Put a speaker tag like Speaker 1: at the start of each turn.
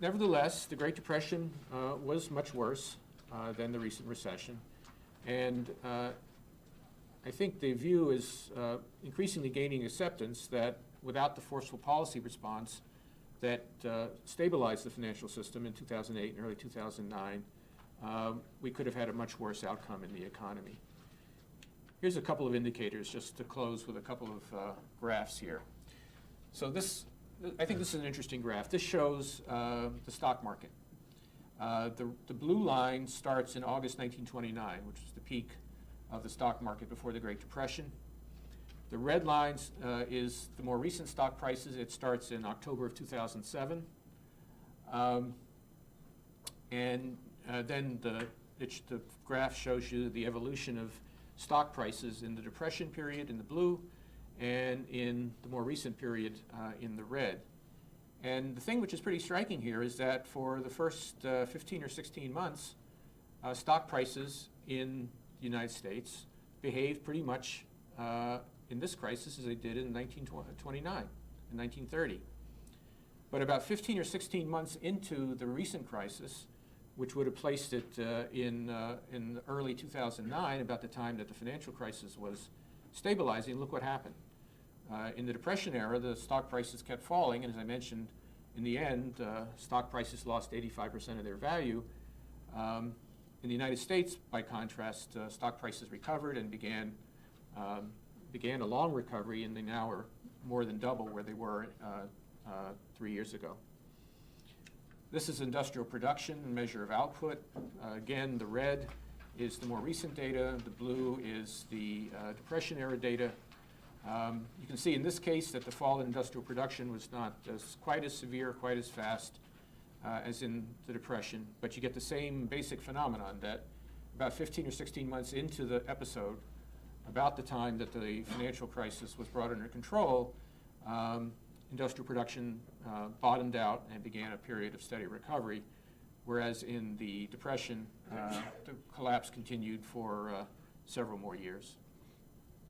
Speaker 1: Nevertheless, the Great Depression was much worse than the recent recession. And I think the view is increasingly gaining acceptance that without the forceful policy response that stabilized the financial system in 2008 and early 2009, we could have had a much worse outcome in the economy. Here's a couple of indicators just to close with a couple of graphs here. So I think this is an interesting graph. This shows the stock market. The blue line starts in August 1929, which was the peak of the stock market before the Great Depression. The red line is the more recent stock prices. It starts in October of 2007. Then the graph shows you the evolution of stock prices in the Depression period in the blue and in the more recent period in the red. And the thing which is pretty striking here is that for the first 15 or 16 months, stock prices in the United States behaved pretty much in this crisis as they did in 1929 and 1930. But about 15 or 16 months into the recent crisis, which would have placed it in early 2009, about the time that the financial crisis was stabilizing, look what happened. In the Depression era, the stock prices kept falling, and as I mentioned, in the end, stock prices lost 85% of their value. In the United States, by contrast, stock prices recovered and began a long recovery, and they now are more than double where they were 3 years ago. This is industrial production, a measure of output. Again, the red is the more recent data. The blue is the Depression era data. You can see in this case that the fall in industrial production was not quite as severe, quite as fast as in the Depression, but you get the same basic phenomenon that about 15 or 16 months into the episode, about the time that the financial crisis was brought under control, industrial production bottomed out and began a period of steady recovery, whereas in the Depression, the collapse continued for several more years.